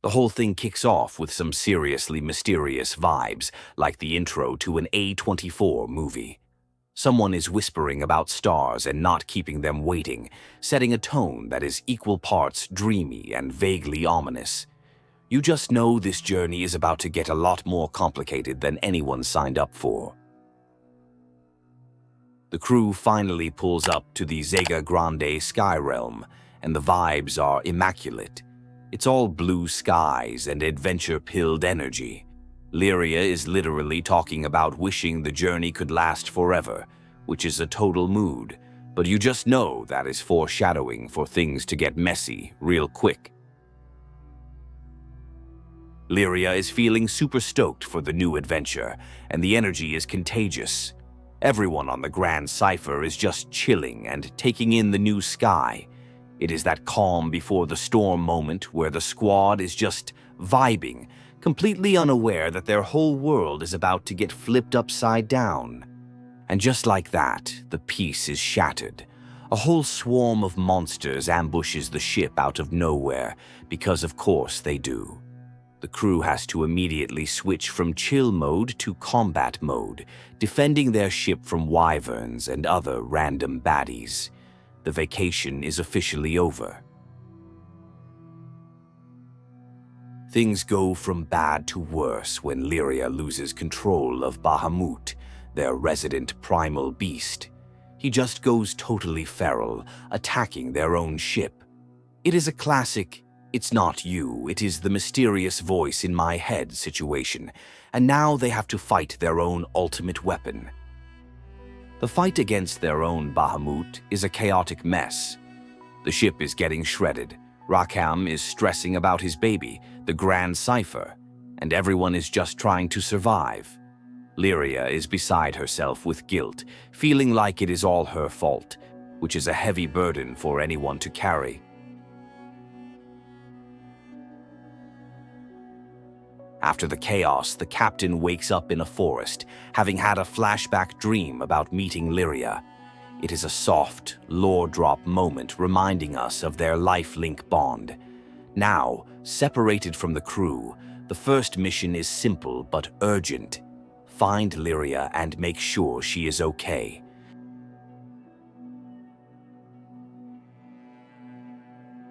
The whole thing kicks off with some seriously mysterious vibes, like the intro to an A24 movie. Someone is whispering about stars and not keeping them waiting, setting a tone that is equal parts dreamy and vaguely ominous. You just know this journey is about to get a lot more complicated than anyone signed up for. The crew finally pulls up to the Zegagrande Skydom, and the vibes are immaculate. It's all blue skies and adventure-pilled energy. Lyria is literally talking about wishing the journey could last forever, which is a total mood, but you just know that is foreshadowing for things to get messy real quick. Lyria is feeling super stoked for the new adventure, and the energy is contagious. Everyone on the Grand Cipher is just chilling and taking in the new sky. It is that calm before the storm moment where the squad is just vibing, completely unaware that their whole world is about to get flipped upside down. And just like that, the peace is shattered. A whole swarm of monsters ambushes the ship out of nowhere, because of course they do. The crew has to immediately switch from chill mode to combat mode, defending their ship from wyverns and other random baddies. The vacation is officially over. Things go from bad to worse when Lyria loses control of Bahamut, their resident primal beast. He just goes totally feral, attacking their own ship. It is a classic, "It's not you, it is the mysterious voice in my head" situation, and now they have to fight their own ultimate weapon. The fight against their own Bahamut is a chaotic mess. The ship is getting shredded. Rakam is stressing about his baby, the Grand Cipher, and everyone is just trying to survive. Lyria is beside herself with guilt, feeling like it is all her fault, which is a heavy burden for anyone to carry. After the chaos, the captain wakes up in a forest, having had a flashback dream about meeting Lyria. It is a soft, lore-drop moment reminding us of their lifelink bond. Now, separated from the crew, the first mission is simple but urgent. Find Lyria and make sure she is okay.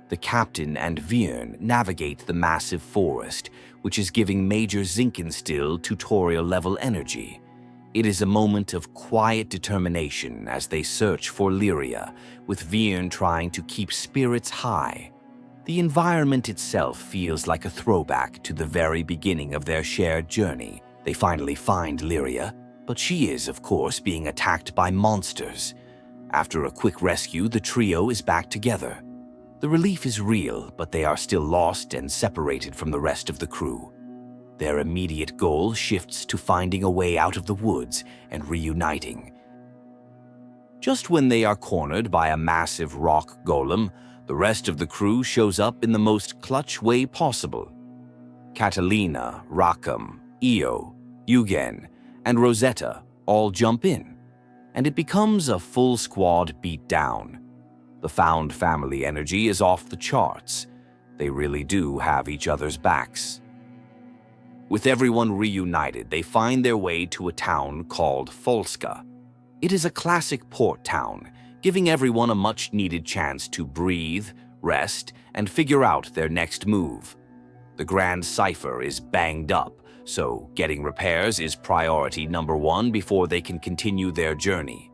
The captain and Vyrn navigate the massive forest, which is giving Major Zinkenstill tutorial-level energy. It is a moment of quiet determination as they search for Lyria, with Vyrn trying to keep spirits high. The environment itself feels like a throwback to the very beginning of their shared journey. They finally find Lyria, but she is, of course, being attacked by monsters. After a quick rescue, the trio is back together. The relief is real, but they are still lost and separated from the rest of the crew. Their immediate goal shifts to finding a way out of the woods and reuniting. Just when they are cornered by a massive rock golem, the rest of the crew shows up in the most clutch way possible. Catalina, Rakam, Io, Eugen, and Rosetta all jump in, and it becomes a full squad beatdown. The found family energy is off the charts. They really do have each other's backs. With everyone reunited, they find their way to a town called Folska. It is a classic port town, giving everyone a much-needed chance to breathe, rest, and figure out their next move. The Grand Cipher is banged up, so getting repairs is priority number one before they can continue their journey.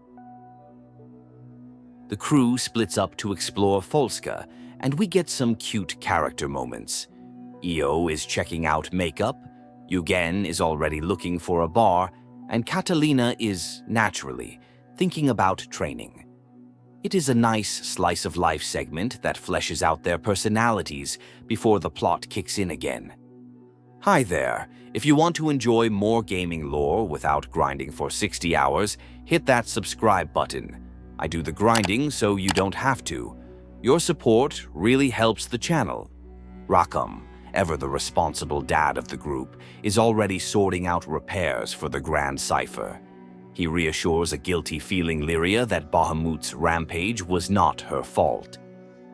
The crew splits up to explore Folska, and we get some cute character moments. Io is checking out makeup, Eugen is already looking for a bar, and Catalina is, naturally, thinking about training. It is a nice slice-of-life segment that fleshes out their personalities before the plot kicks in again. Hi there! If you want to enjoy more gaming lore without grinding for 60 hours, hit that subscribe button. I do the grinding so you don't have to. Your support really helps the channel. Rakam, ever the responsible dad of the group, is already sorting out repairs for the Grand Cipher. He reassures a guilty feeling Lyria that Bahamut's rampage was not her fault.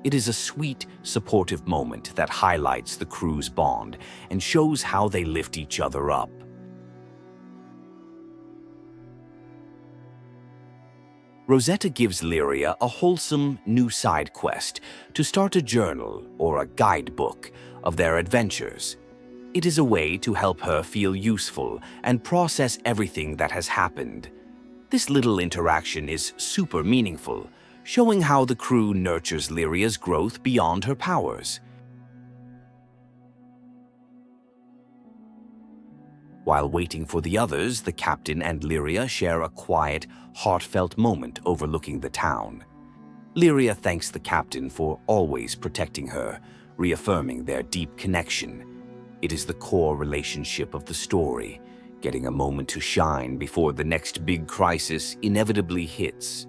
It is a sweet, supportive moment that highlights the crew's bond and shows how they lift each other up. Rosetta gives Lyria a wholesome new side quest to start a journal or a guidebook of their adventures. It is a way to help her feel useful and process everything that has happened. This little interaction is super meaningful, showing how the crew nurtures Lyria's growth beyond her powers. While waiting for the others, the captain and Lyria share a quiet, heartfelt moment overlooking the town. Lyria thanks the captain for always protecting her, reaffirming their deep connection. It is the core relationship of the story, getting a moment to shine before the next big crisis inevitably hits.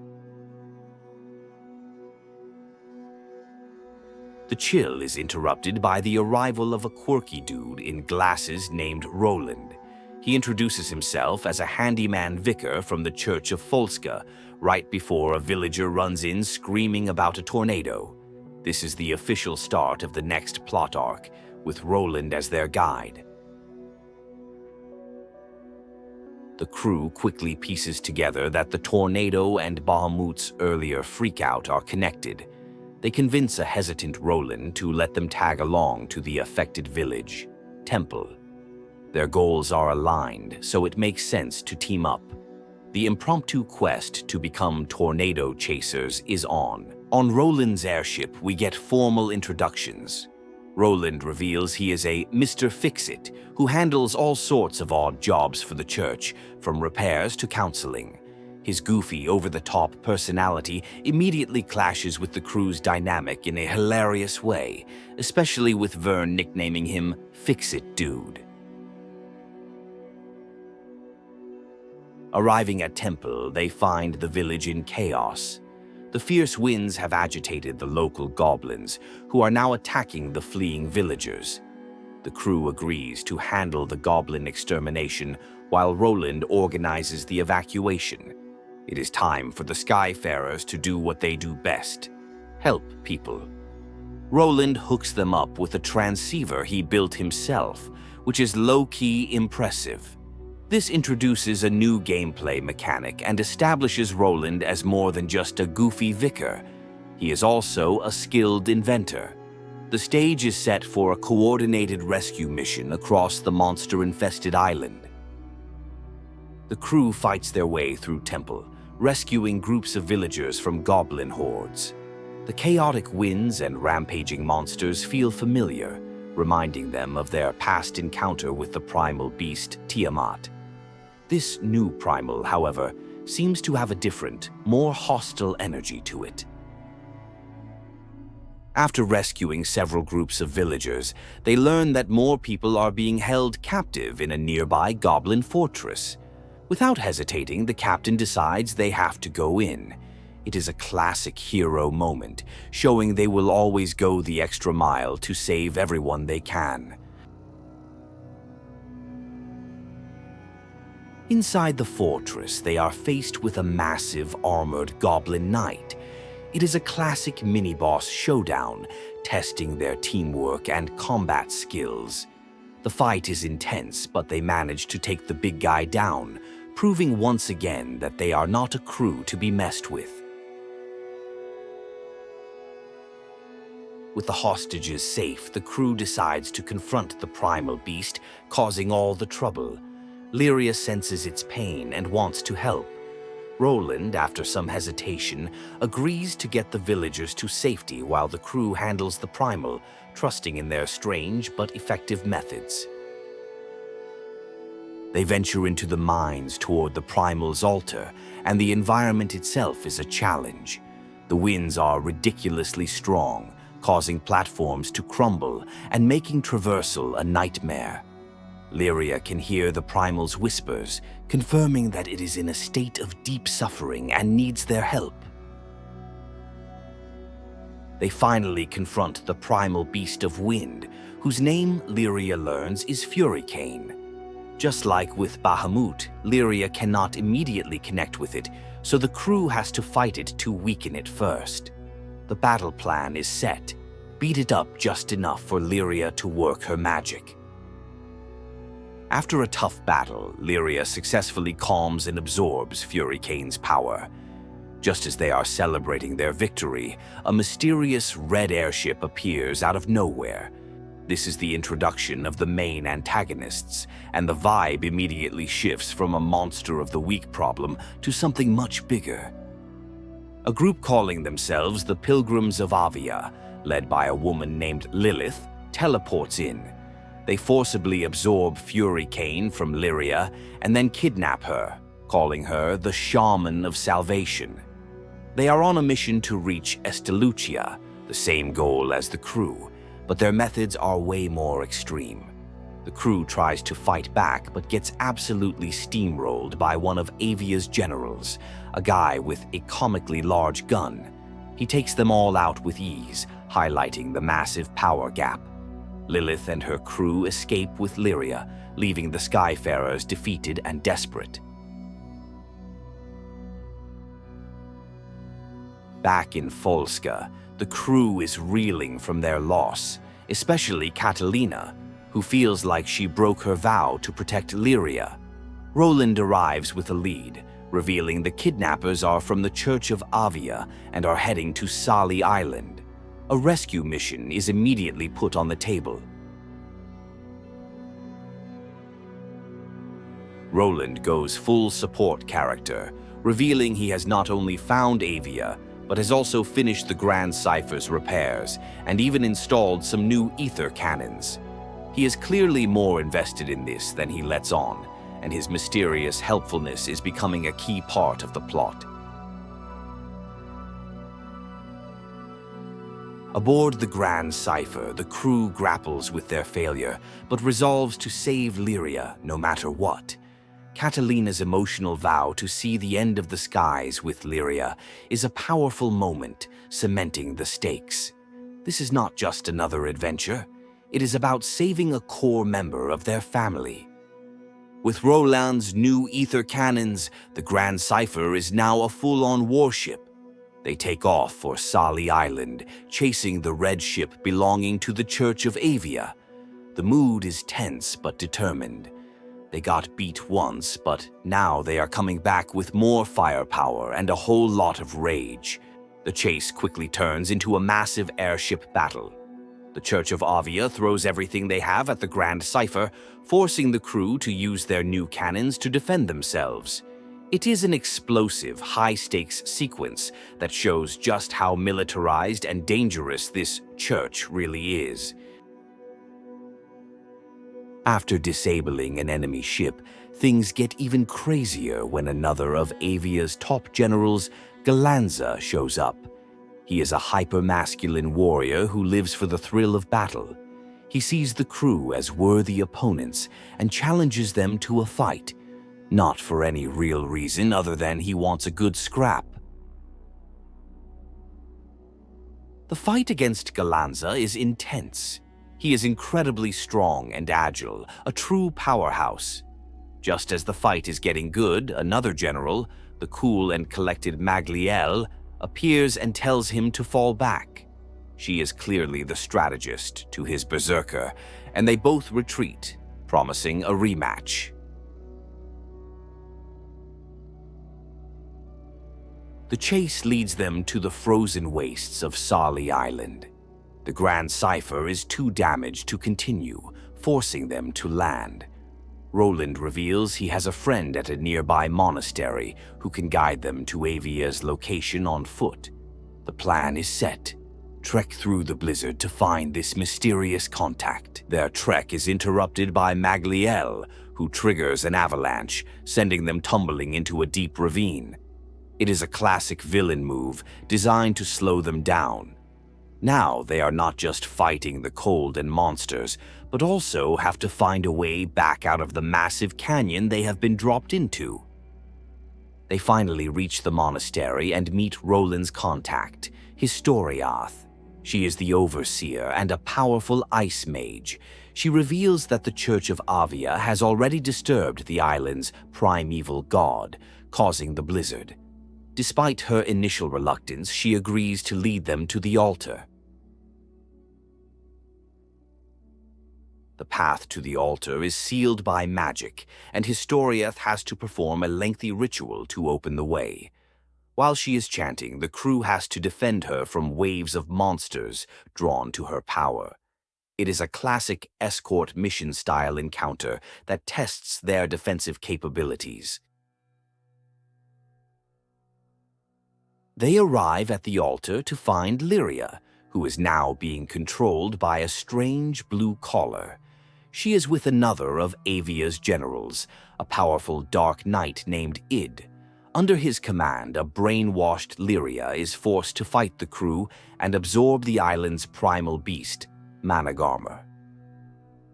The chill is interrupted by the arrival of a quirky dude in glasses named Roland. He introduces himself as a handyman vicar from the Church of Avia, right before a villager runs in screaming about a tornado. This is the official start of the next plot arc, with Roland as their guide. The crew quickly pieces together that the tornado and Bahamut's earlier freakout are connected. They convince a hesitant Roland to let them tag along to the affected village, Temple. Their goals are aligned, so it makes sense to team up. The impromptu quest to become tornado chasers is on. On Roland's airship, we get formal introductions. Roland reveals he is a Mr. Fix-It, who handles all sorts of odd jobs for the church, from repairs to counseling. His goofy, over-the-top personality immediately clashes with the crew's dynamic in a hilarious way, especially with Vyrn nicknaming him Fix-It Dude. Arriving at Temple, they find the village in chaos. The fierce winds have agitated the local goblins, who are now attacking the fleeing villagers. The crew agrees to handle the goblin extermination while Roland organizes the evacuation. It is time for the Skyfarers to do what they do best: help people. Roland hooks them up with a transceiver he built himself, which is low-key impressive. This introduces a new gameplay mechanic and establishes Roland as more than just a goofy vicar. He is also a skilled inventor. The stage is set for a coordinated rescue mission across the monster-infested island. The crew fights their way through Temple, rescuing groups of villagers from goblin hordes. The chaotic winds and rampaging monsters feel familiar, reminding them of their past encounter with the primal beast Tiamat. This new primal, however, seems to have a different, more hostile energy to it. After rescuing several groups of villagers, they learn that more people are being held captive in a nearby goblin fortress. Without hesitating, the captain decides they have to go in. It is a classic hero moment, showing they will always go the extra mile to save everyone they can. Inside the fortress, they are faced with a massive armored goblin knight. It is a classic mini-boss showdown, testing their teamwork and combat skills. The fight is intense, but they manage to take the big guy down, proving once again that they are not a crew to be messed with. With the hostages safe, the crew decides to confront the primal beast, causing all the trouble. Lyria senses its pain and wants to help. Roland, after some hesitation, agrees to get the villagers to safety while the crew handles the primal, trusting in their strange but effective methods. They venture into the mines toward the primal's altar, and the environment itself is a challenge. The winds are ridiculously strong, causing platforms to crumble and making traversal a nightmare. Lyria can hear the primal's whispers, confirming that it is in a state of deep suffering and needs their help. They finally confront the primal beast of wind, whose name Lyria learns is Furicane. Just like with Bahamut, Lyria cannot immediately connect with it, so the crew has to fight it to weaken it first. The battle plan is set. Beat it up just enough for Lyria to work her magic. After a tough battle, Lyria successfully calms and absorbs Fury Kane's power. Just as they are celebrating their victory, a mysterious red airship appears out of nowhere. This is the introduction of the main antagonists, and the vibe immediately shifts from a monster of the week problem to something much bigger. A group calling themselves the Pilgrims of Avia, led by a woman named Lilith, teleports in. They forcibly absorb Fury Kane from Lyria and then kidnap her, calling her the Shaman of Salvation. They are on a mission to reach Estelucia, the same goal as the crew, but their methods are way more extreme. The crew tries to fight back but gets absolutely steamrolled by one of Avia's generals, a guy with a comically large gun. He takes them all out with ease, highlighting the massive power gap. Lilith and her crew escape with Lyria, leaving the Skyfarers defeated and desperate. Back in Folska, the crew is reeling from their loss, especially Catalina, who feels like she broke her vow to protect Lyria. Roland arrives with a lead, revealing the kidnappers are from the Church of Avia and are heading to Sali Island. A rescue mission is immediately put on the table. Roland goes full support character, revealing he has not only found Avia, but has also finished the Grand Cipher's repairs and even installed some new ether cannons. He is clearly more invested in this than he lets on, and his mysterious helpfulness is becoming a key part of the plot. Aboard the Grand Cipher, the crew grapples with their failure, but resolves to save Lyria no matter what. Catalina's emotional vow to see the end of the skies with Lyria is a powerful moment, cementing the stakes. This is not just another adventure. It is about saving a core member of their family. With Roland's new ether cannons, the Grand Cipher is now a full-on warship. They take off for Sali Island, chasing the red ship belonging to the Church of Avia. The mood is tense but determined. They got beat once, but now they are coming back with more firepower and a whole lot of rage. The chase quickly turns into a massive airship battle. The Church of Avia throws everything they have at the Grand Cipher, forcing the crew to use their new cannons to defend themselves. It is an explosive, high-stakes sequence that shows just how militarized and dangerous this church really is. After disabling an enemy ship, things get even crazier when another of Avia's top generals, Galanza, shows up. He is a hyper-masculine warrior who lives for the thrill of battle. He sees the crew as worthy opponents and challenges them to a fight, not for any real reason other than he wants a good scrap. The fight against Galanza is intense. He is incredibly strong and agile, a true powerhouse. Just as the fight is getting good, another general, the cool and collected Magliel, appears and tells him to fall back. She is clearly the strategist to his berserker, and they both retreat, promising a rematch. The chase leads them to the frozen wastes of Sali Island. The Grand Cipher is too damaged to continue, forcing them to land. Roland reveals he has a friend at a nearby monastery who can guide them to Avia's location on foot. The plan is set. Trek through the blizzard to find this mysterious contact. Their trek is interrupted by Magliel, who triggers an avalanche, sending them tumbling into a deep ravine. It is a classic villain move designed to slow them down. Now they are not just fighting the cold and monsters, but also have to find a way back out of the massive canyon they have been dropped into. They finally reach the monastery and meet Roland's contact, Historiath. She is the overseer and a powerful ice mage. She reveals that the Church of Avia has already disturbed the island's primeval god, causing the blizzard. Despite her initial reluctance, she agrees to lead them to the altar. The path to the altar is sealed by magic, and Historiath has to perform a lengthy ritual to open the way. While she is chanting, the crew has to defend her from waves of monsters drawn to her power. It is a classic escort mission-style encounter that tests their defensive capabilities. They arrive at the altar to find Lyria, who is now being controlled by a strange blue collar. She is with another of Avia's generals, a powerful dark knight named Id. Under his command, a brainwashed Lyria is forced to fight the crew and absorb the island's primal beast, Managarmr.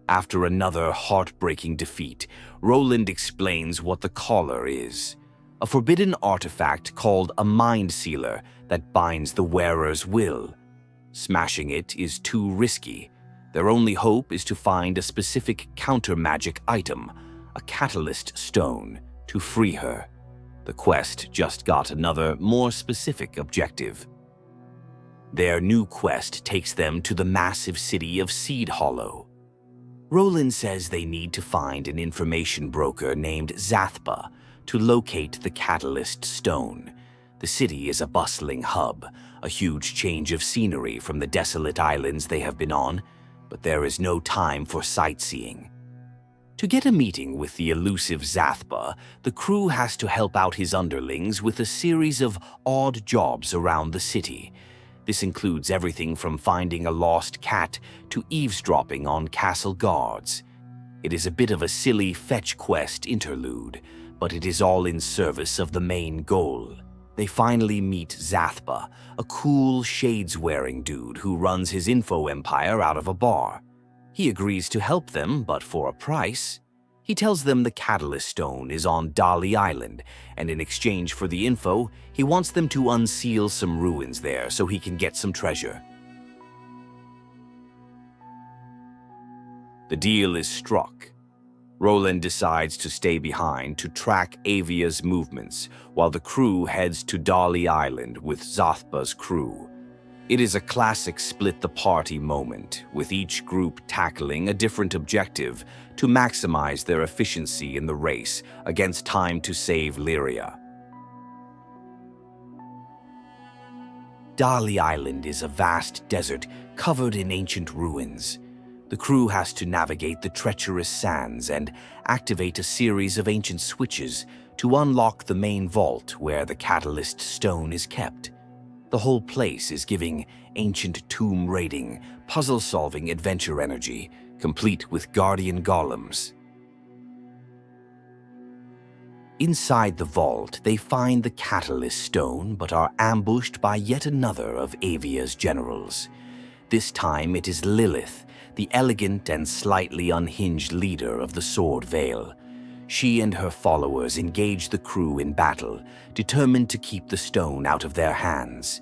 After another heartbreaking defeat, Roland explains what the collar is. A forbidden artifact called a mind sealer that binds the wearer's will. Smashing it is too risky. Their only hope is to find a specific counter-magic item, a catalyst stone, to free her. The quest just got another, more specific objective. Their new quest takes them to the massive city of Seed Hollow. Roland says they need to find an information broker named Zathba to locate the catalyst stone. The city is a bustling hub, a huge change of scenery from the desolate islands they have been on, but there is no time for sightseeing. To get a meeting with the elusive Zathba, the crew has to help out his underlings with a series of odd jobs around the city. This includes everything from finding a lost cat to eavesdropping on castle guards. It is a bit of a silly fetch quest interlude, but it is all in service of the main goal. They finally meet Zathba, a cool, shades-wearing dude who runs his info empire out of a bar. He agrees to help them, but for a price. He tells them the Catalyst Stone is on Dali Island, and in exchange for the info, he wants them to unseal some ruins there so he can get some treasure. The deal is struck. Roland decides to stay behind to track Avia's movements, while the crew heads to Dali Island with Zathba's crew. It is a classic split-the-party moment, with each group tackling a different objective to maximize their efficiency in the race against time to save Lyria. Dali Island is a vast desert covered in ancient ruins. The crew has to navigate the treacherous sands and activate a series of ancient switches to unlock the main vault where the Catalyst Stone is kept. The whole place is giving ancient tomb raiding, puzzle-solving adventure energy, complete with guardian golems. Inside the vault, they find the Catalyst Stone but are ambushed by yet another of Avia's generals. This time it is Lilith, the elegant and slightly unhinged leader of the Sword Veil. She and her followers engage the crew in battle, determined to keep the stone out of their hands.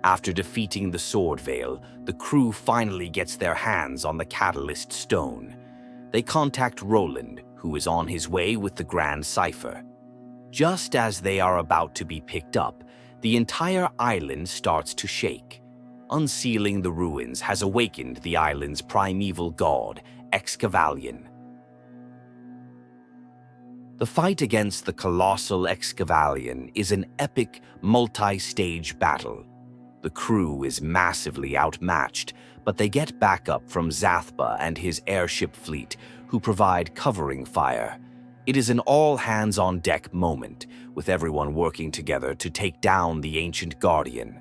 After defeating the Sword Veil, the crew finally gets their hands on the Catalyst Stone. They contact Roland, who is on his way with the Grand Cipher. Just as they are about to be picked up, the entire island starts to shake. Unsealing the ruins has awakened the island's primeval god, Excavallion. The fight against the colossal Excavallion is an epic, multi-stage battle. The crew is massively outmatched, but they get backup from Zathba and his airship fleet, who provide covering fire. It is an all-hands-on-deck moment, with everyone working together to take down the ancient guardian.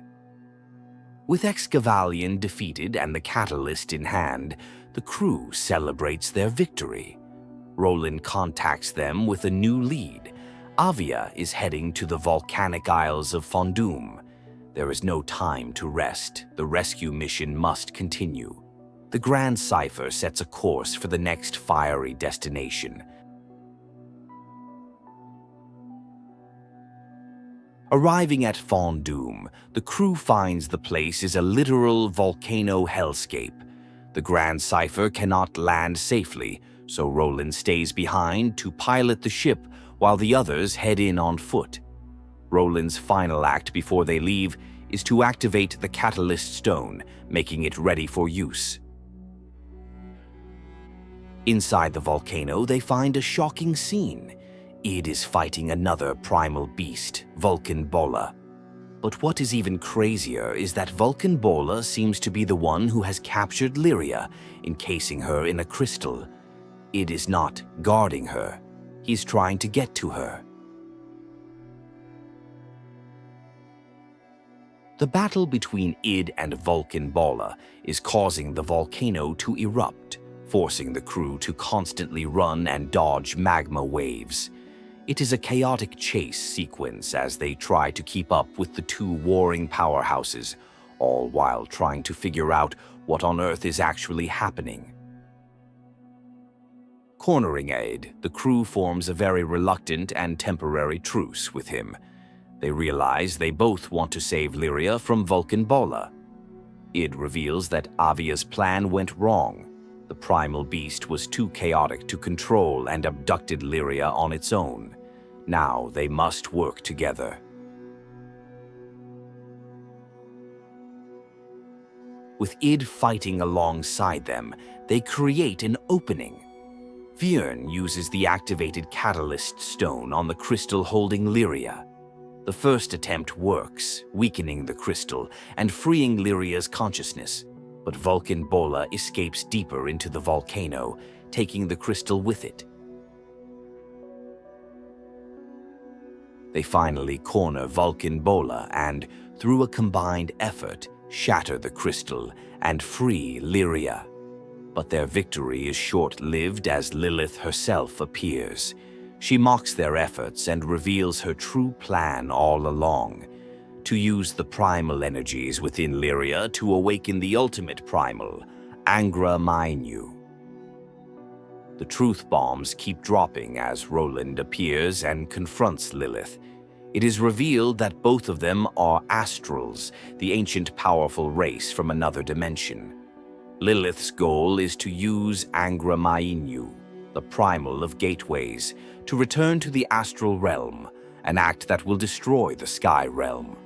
With Excavallion defeated and the catalyst in hand, the crew celebrates their victory. Roland contacts them with a new lead. Avia is heading to the volcanic isles of Fondum. There is no time to rest. The rescue mission must continue. The Grand Cipher sets a course for the next fiery destination. Arriving at Fondum, the crew finds the place is a literal volcano hellscape. The Grand Cipher cannot land safely, so Roland stays behind to pilot the ship while the others head in on foot. Roland's final act before they leave is to activate the catalyst stone, making it ready for use. Inside the volcano, they find a shocking scene. Id is fighting another primal beast, Vulcan Bola. But what is even crazier is that Vulcan Bola seems to be the one who has captured Lyria, encasing her in a crystal. Id is not guarding her. He's trying to get to her. The battle between Id and Vulcan Bola is causing the volcano to erupt, forcing the crew to constantly run and dodge magma waves. It is a chaotic chase sequence as they try to keep up with the two warring powerhouses, all while trying to figure out what on earth is actually happening. Cornering Id, the crew forms a very reluctant and temporary truce with him. They realize they both want to save Lyria from Vulcan Bola. Id reveals that Avia's plan went wrong. The primal beast was too chaotic to control and abducted Lyria on its own. Now they must work together. With Id fighting alongside them, they create an opening. Vyrn uses the activated catalyst stone on the crystal holding Lyria. The first attempt works, weakening the crystal and freeing Lyria's consciousness. But Vulcan Bola escapes deeper into the volcano, taking the crystal with it. They finally corner Vulcan Bola and, through a combined effort, shatter the crystal and free Lyria. But their victory is short-lived as Lilith herself appears. She mocks their efforts and reveals her true plan all along: to use the primal energies within Lyria to awaken the ultimate primal, Angra Mainyu. The truth bombs keep dropping as Roland appears and confronts Lilith. It is revealed that both of them are astrals, the ancient powerful race from another dimension. Lilith's goal is to use Angra Mainyu, the primal of gateways, to return to the astral realm, an act that will destroy the sky realm.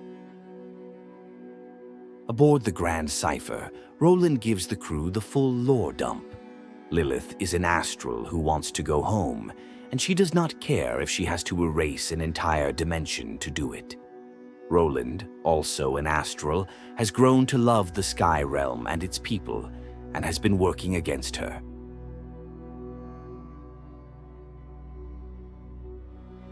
Aboard the Grand Cipher, Roland gives the crew the full lore dump. Lilith is an astral who wants to go home, and she does not care if she has to erase an entire dimension to do it. Roland, also an astral, has grown to love the sky realm and its people, and has been working against her.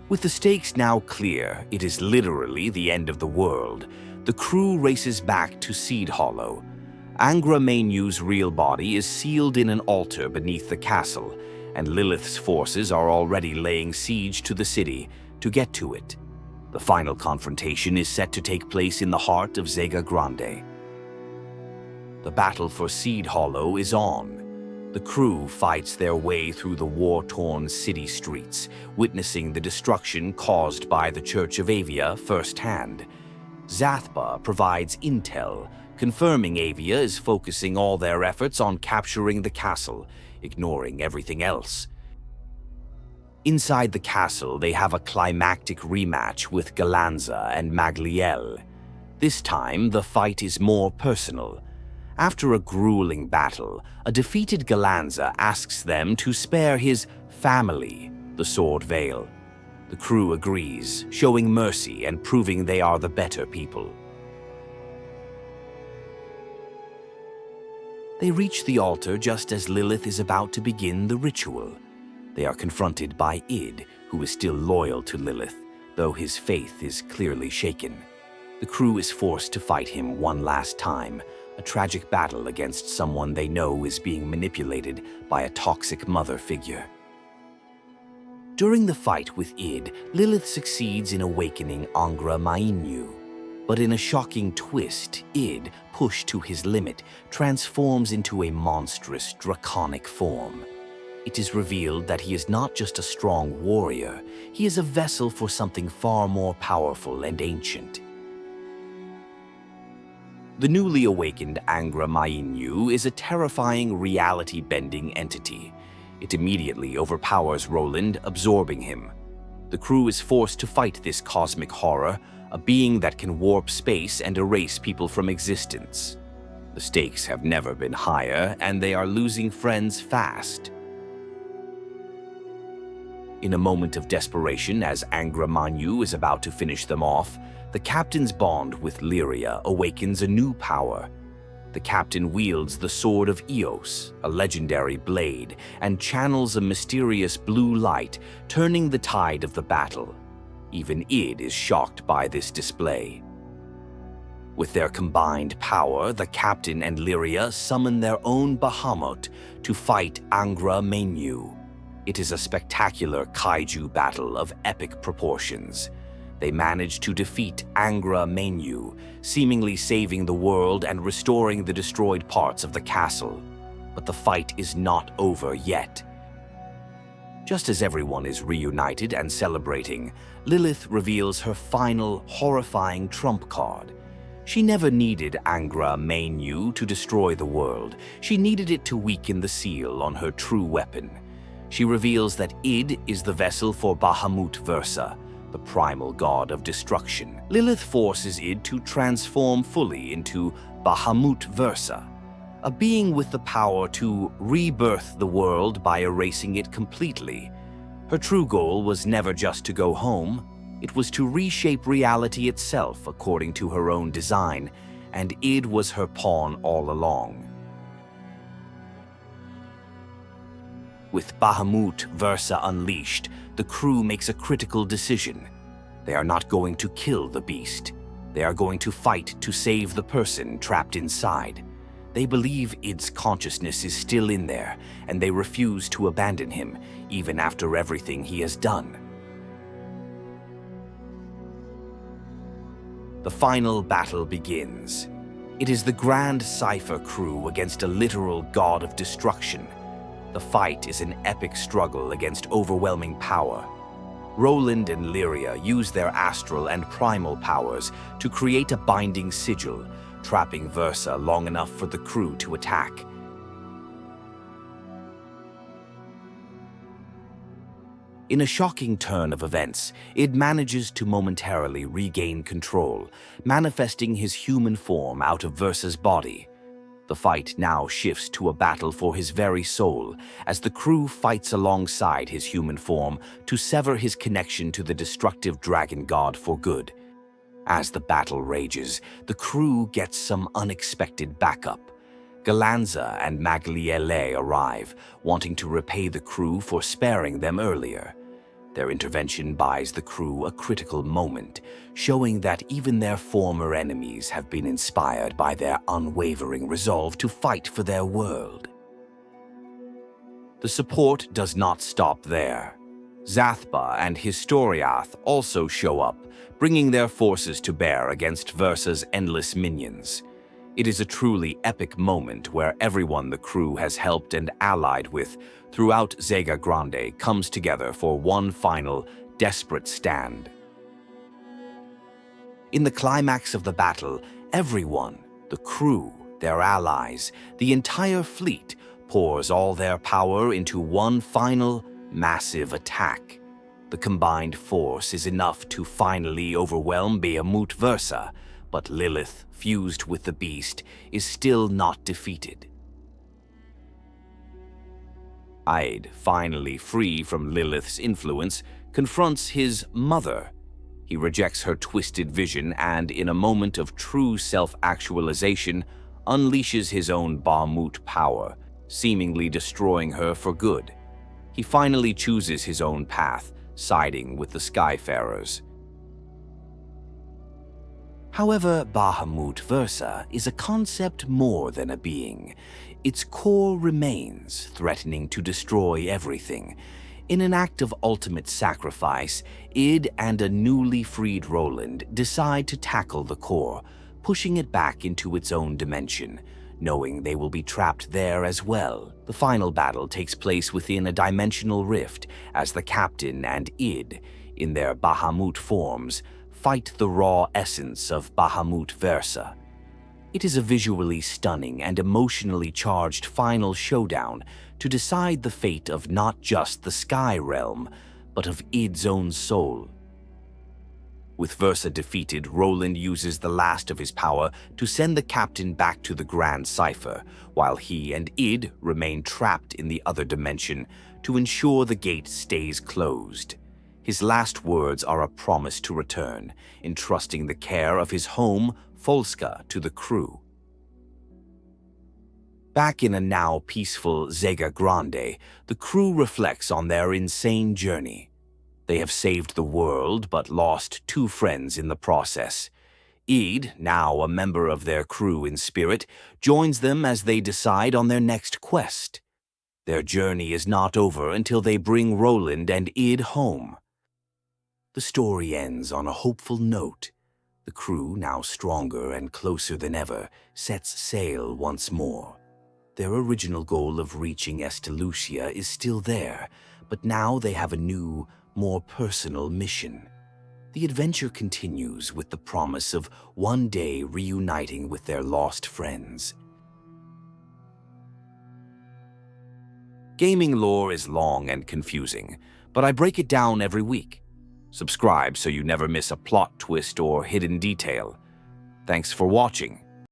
With the stakes now clear, it is literally the end of the world. The crew races back to Seed Hollow. Angra Mainyu's real body is sealed in an altar beneath the castle, and Lilith's forces are already laying siege to the city to get to it. The final confrontation is set to take place in the heart of Zegagrande. The battle for Seed Hollow is on. The crew fights their way through the war-torn city streets, witnessing the destruction caused by the Church of Avia firsthand. Zathba provides intel, confirming Avia is focusing all their efforts on capturing the castle, ignoring everything else. Inside the castle, they have a climactic rematch with Galanza and Magliel. This time, the fight is more personal. After a grueling battle, a defeated Galanza asks them to spare his family, the Sword Veil. The crew agrees, showing mercy and proving they are the better people. They reach the altar just as Lilith is about to begin the ritual. They are confronted by Id, who is still loyal to Lilith, though his faith is clearly shaken. The crew is forced to fight him one last time, a tragic battle against someone they know is being manipulated by a toxic mother figure. During the fight with Id, Lilith succeeds in awakening Angra Mainyu. But in a shocking twist, Id, pushed to his limit, transforms into a monstrous, draconic form. It is revealed that he is not just a strong warrior, he is a vessel for something far more powerful and ancient. The newly awakened Angra Mainyu is a terrifying reality-bending entity. It immediately overpowers Roland, absorbing him. The crew is forced to fight this cosmic horror, a being that can warp space and erase people from existence. The stakes have never been higher, and they are losing friends fast. In a moment of desperation, as Angra Mainyu is about to finish them off, the captain's bond with Lyria awakens a new power. The captain wields the Sword of Eos, a legendary blade, and channels a mysterious blue light, turning the tide of the battle. Even Id is shocked by this display. With their combined power, the captain and Lyria summon their own Bahamut to fight Angra Mainyu. It is a spectacular kaiju battle of epic proportions. They manage to defeat Angra Mainyu, seemingly saving the world and restoring the destroyed parts of the castle. But the fight is not over yet. Just as everyone is reunited and celebrating, Lilith reveals her final, horrifying trump card. She never needed Angra Mainyu to destroy the world. She needed it to weaken the seal on her true weapon. She reveals that Id is the vessel for Bahamut Versa, the primal god of destruction. Lilith forces Id to transform fully into Bahamut Versa, a being with the power to rebirth the world by erasing it completely. Her true goal was never just to go home. It was to reshape reality itself according to her own design, and Id was her pawn all along. With Bahamut Versa unleashed, the crew makes a critical decision. They are not going to kill the beast. They are going to fight to save the person trapped inside. They believe Id's consciousness is still in there, and they refuse to abandon him, even after everything he has done. The final battle begins. It is the Grande Cypher crew against a literal god of destruction. The fight is an epic struggle against overwhelming power. Roland and Lyria use their astral and primal powers to create a binding sigil, trapping Versa long enough for the crew to attack. In a shocking turn of events, Id manages to momentarily regain control, manifesting his human form out of Versa's body. The fight now shifts to a battle for his very soul, as the crew fights alongside his human form to sever his connection to the destructive dragon god for good. As the battle rages, the crew gets some unexpected backup. Galanza and Magliele arrive, wanting to repay the crew for sparing them earlier. Their intervention buys the crew a critical moment, showing that even their former enemies have been inspired by their unwavering resolve to fight for their world. The support does not stop there. Zathba and Historiath also show up, bringing their forces to bear against Versa's endless minions. It is a truly epic moment where everyone the crew has helped and allied with throughout Zegagrande comes together for one final, desperate stand. In the climax of the battle, everyone, the crew, their allies, the entire fleet, pours all their power into one final, massive attack. The combined force is enough to finally overwhelm Bahamut Versa, but Lilith, fused with the beast, is still not defeated. Id, finally free from Lilith's influence, confronts his mother. He rejects her twisted vision and, in a moment of true self-actualization, unleashes his own Bahamut power, seemingly destroying her for good. He finally chooses his own path, siding with the Skyfarers. However, Bahamut Versa is a concept more than a being. Its core remains, threatening to destroy everything. In an act of ultimate sacrifice, Id and a newly freed Roland decide to tackle the core, pushing it back into its own dimension, knowing they will be trapped there as well. The final battle takes place within a dimensional rift as the captain and Id, in their Bahamut forms, fight the raw essence of Bahamut Versa. It is a visually stunning and emotionally charged final showdown to decide the fate of not just the Sky Realm, but of id's own soul. With Versa defeated, Roland uses the last of his power to send the captain back to the Grand Cipher, while he and id remain trapped in the other dimension to ensure the gate stays closed. His last words are a promise to return, entrusting the care of his home, Folska, to the crew. Back in a now peaceful Zegagrande, the crew reflects on their insane journey. They have saved the world, but lost 2 friends in the process. Id, now a member of their crew in spirit, joins them as they decide on their next quest. Their journey is not over until they bring Roland and id home. The story ends on a hopeful note. The crew, now stronger and closer than ever, sets sail once more. Their original goal of reaching Estelucia is still there, but now they have a new, more personal mission. The adventure continues with the promise of one day reuniting with their lost friends. Gaming lore is long and confusing, but I break it down every week. Subscribe so you never miss a plot twist or hidden detail. Thanks for watching.